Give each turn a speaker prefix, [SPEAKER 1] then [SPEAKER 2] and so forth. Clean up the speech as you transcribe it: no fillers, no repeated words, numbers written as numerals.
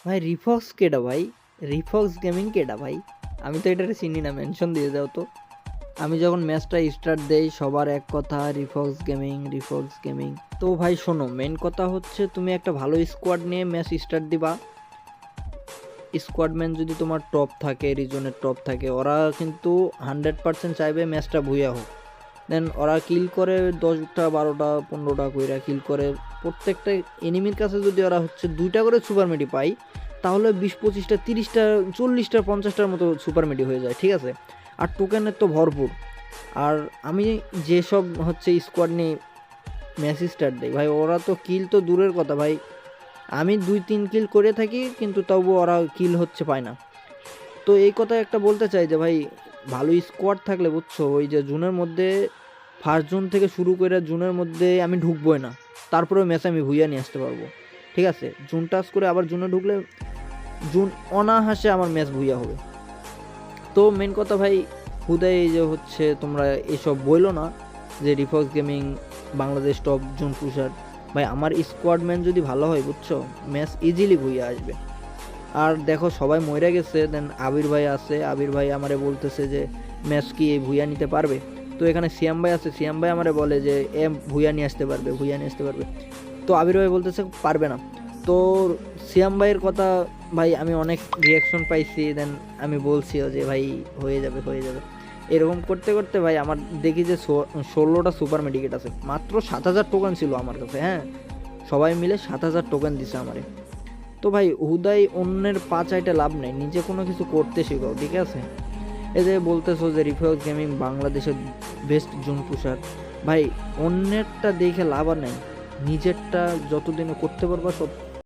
[SPEAKER 1] ভাই রিফক্স কেডা ভাই? রিফক্স গেমিং কেডা ভাই? আমি তো এটারে চিনি না, মেনশন দিয়ে দাও তো। আমি যখন ম্যাচটা স্টার্ট দেই সবার এক কথা, রিফক্স গেমিং রিফক্স গেমিং। তো ভাই শোনো, মেন কথা হচ্ছে তুমি একটা ভালো স্কোয়াড নিয়ে ম্যাচ স্টার্ট দিবা। স্কোয়াডম্যান যদি তোমার টপ থাকে, রিজনের টপ থাকে, ওরা কিন্তু 100% চাইবে ম্যাচটা ভুইয়া হোক। দেন ওরা কিল করে 10টা 12টা 15টা কইরা কিল করে। প্রত্যেকটা এনিমির কাছে যদি ওরা হচ্ছে 2টা করে সুপার মেডি পায়, তাহলে 20 25টা 30টা 40টা 50টার মতো সুপার মেডি হয়ে যায়, ঠিক আছে। আর টোকেনের তো ভরপুর। আর আমি যেসব হচ্ছে স্কোয়াড নিয়ে ম্যাচ স্টার্ট দেয় ভাই, ওরা তো কিল তো দূরের কথা ভাই, আমি 2-3 কিল করে থাকি কিন্তু তবু ওরা কিল হচ্ছে পায় না। তো এই কথা একটা বলতে চাই যে ভাই, ভালো স্কোয়াড থাকলে বুঝছো, ওই যে জুনের মধ্যে ফার্স্ট জুন থেকে শুরু করে জুনের মধ্যে আমি ঢুকবোই না, তারপরেও ম্যাচ আমি ভুইয়া নিয়ে আসতে পারবো, ঠিক আছে। জুন টাচ করে আবার জুনে ঢুকলে জুন অনাহাসে আমার ম্যাচ ভুইয়া হবে। তো মেন কথা ভাই, হুদাই এই যে হচ্ছে তোমরা এসব বইলো না যে রিফক্স গেমিং বাংলাদেশ টপ জুন পুষার। ভাই আমার স্কোয়াডম্যান যদি ভালো হয় বুঝছো, ম্যাচ ইজিলি ভুইয়া আসবে। আর দেখো সবাই মরে গেছে, দেন আবির ভাই আছে, আবির ভাই আমারে বলতেছে যে ম্যাচ কি এই ভুইয়া নিতে পারবে। তো এখানে সিয়াম ভাই আছে, সিয়াম ভাই আমারে বলে যে ভুইয়া নিয়ে আসতে পারবে, ভুইয়া নিয়ে আসতে পারবে। তো আবির ভাই বলতেছে পারবে না। তো সিয়াম ভাইয়ের কথা ভাই আমি অনেক রিয়াকশন পাইছি, দেন আমি বলছিও যে ভাই হয়ে যাবে হয়ে যাবে। এরকম করতে করতে ভাই আমার দেখি যে 16টা সুপার মেডিকেট আছে, মাত্র 7,000 টোকেন ছিল আমার কাছে, হ্যাঁ সবাই মিলে 7,000 টোকেন দিছে আমারে। তো ভাই হুদাই অন্যের পা চাইতে লাভ নেই, নিজে কোনো কিছু করতে শেখাও, ঠিক আছে। এই যে বলতেছো যে রিফাইল গেমিং বাংলাদেশের বেস্ট জুন পুষার, ভাই অন্যেরটা দেখে লাভ আর নাই, নিজেরটা যতদিনে করতে পারবা সব